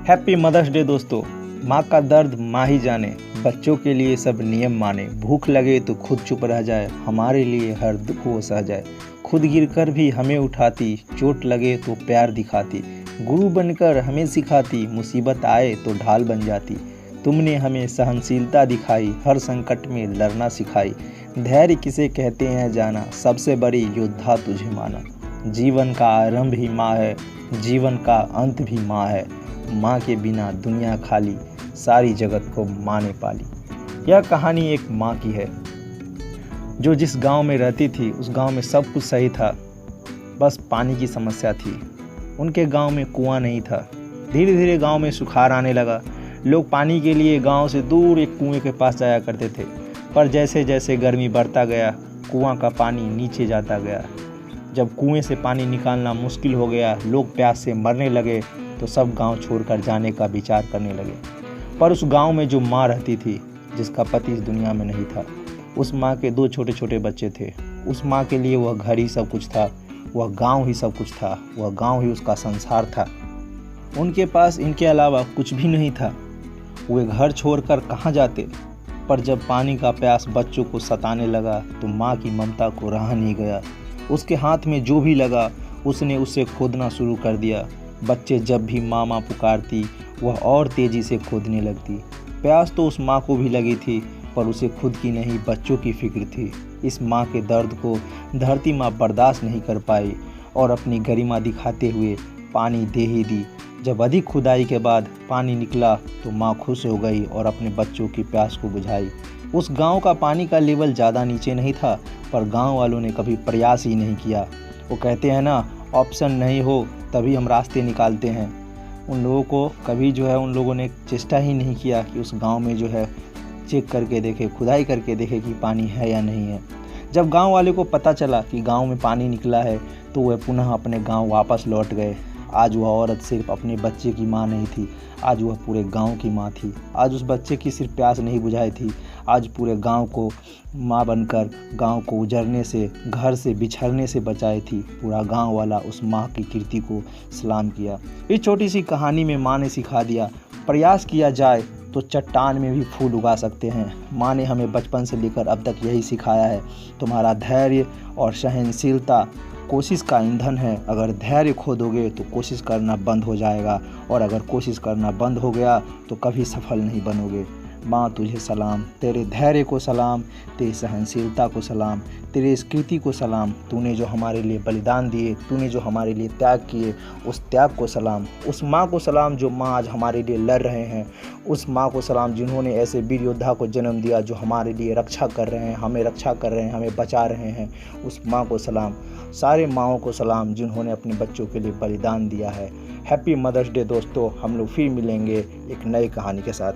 Happy mother's day दोस्तों। माँ का दर्द माँ ही जाने, बच्चों के लिए सब नियम माने। भूख लगे तो खुद चुप रह जाए, हमारे लिए हर दुख वो सह जाए। खुद गिरकर भी हमें उठाती, चोट लगे तो प्यार दिखाती। गुरु बनकर हमें सिखाती, मुसीबत आए तो ढाल बन जाती। तुमने हमें सहनशीलता दिखाई, हर संकट में लड़ना सिखाई। धैर्य किसे कहते हैं जाना, सबसे बड़ी योद्धा तुझे माना। जीवन का आरंभ ही माँ है, जीवन का अंत भी माँ है। माँ के बिना दुनिया खाली, सारी जगत को माँ ने पाली। यह कहानी एक माँ की है जो जिस गांव में रहती थी उस गांव में सब कुछ सही था, बस पानी की समस्या थी। उनके गांव में कुआं नहीं था। धीरे धीरे गांव में सुखाड़ आने लगा। लोग पानी के लिए गांव से दूर एक कुएं के पास जाया करते थे, पर जैसे जैसे गर्मी बढ़ता गया कुआं का पानी नीचे जाता गया। जब कुएं से पानी निकालना मुश्किल हो गया, लोग प्यास से मरने लगे, तो सब गांव छोड़कर जाने का विचार करने लगे। पर उस गांव में जो माँ रहती थी, जिसका पति इस दुनिया में नहीं था, उस माँ के 2 छोटे छोटे बच्चे थे। उस माँ के लिए वह घर ही सब कुछ था, वह गांव ही सब कुछ था, वह गांव ही उसका संसार था। उनके पास इनके अलावा कुछ भी नहीं था। वे घर छोड़कर कहाँ जाते। पर जब पानी का प्यास बच्चों को सताने लगा तो माँ की ममता को रहा नहीं गया। उसके हाथ में जो भी लगा उसने उसे खोदना शुरू कर दिया। बच्चे जब भी माँ माँ पुकारती, वह और तेज़ी से खोदने लगती। प्यास तो उस माँ को भी लगी थी, पर उसे खुद की नहीं बच्चों की फिक्र थी। इस माँ के दर्द को धरती माँ बर्दाश्त नहीं कर पाई और अपनी गरिमा दिखाते हुए पानी दे ही दी। जब अधिक खुदाई के बाद पानी निकला तो माँ खुश हो गई और अपने बच्चों की प्यास को बुझाई। उस गांव का पानी का लेवल ज़्यादा नीचे नहीं था, पर गांव वालों ने कभी प्रयास ही नहीं किया। वो कहते हैं ना, ऑप्शन नहीं हो तभी हम रास्ते निकालते हैं। उन लोगों को कभी उन लोगों ने चेष्टा ही नहीं किया कि उस गांव में चेक करके देखे, खुदाई करके देखे कि पानी है या नहीं है। जब गांव वाले को पता चला कि गांव में पानी निकला है तो वह पुनः अपने गांव वापस लौट गए। आज वह औरत सिर्फ अपने बच्चे की माँ नहीं थी, आज वह पूरे गांव की माँ थी। आज उस बच्चे की सिर्फ प्यास नहीं बुझाई थी, आज पूरे गांव को माँ बनकर गांव को उजड़ने से, घर से बिछड़ने से बचाई थी। पूरा गांव वाला उस माँ की कीर्ति को सलाम किया। इस छोटी सी कहानी में माँ ने सिखा दिया, प्रयास किया जाए तो चट्टान में भी फूल उगा सकते हैं। माँ ने हमें बचपन से लेकर अब तक यही सिखाया है। तुम्हारा धैर्य और सहनशीलता कोशिश का ईंधन है। अगर धैर्य खो दोगे तो कोशिश करना बंद हो जाएगा, और अगर कोशिश करना बंद हो गया तो कभी सफल नहीं बनोगे। माँ तुझे सलाम, तेरे धैर्य को सलाम, तेरी सहनशीलता को सलाम, तेरी इस कृति को सलाम। तूने जो हमारे लिए बलिदान दिए, तूने जो हमारे लिए त्याग किए, उस त्याग को सलाम। उस माँ को सलाम जो माँ आज हमारे लिए लड़ रहे हैं। उस माँ को सलाम जिन्होंने ऐसे वीर योद्धा को जन्म दिया जो हमारे लिए रक्षा कर रहे हैं, हमें रक्षा कर रहे हैं, हमें बचा रहे हैं। उस माँ को सलाम। सारे माँओं को सलाम जिन्होंने अपने बच्चों के लिए बलिदान दिया है। हैप्पी मदर्स डे दोस्तों। हम लोग फिर मिलेंगे एक नई कहानी के साथ।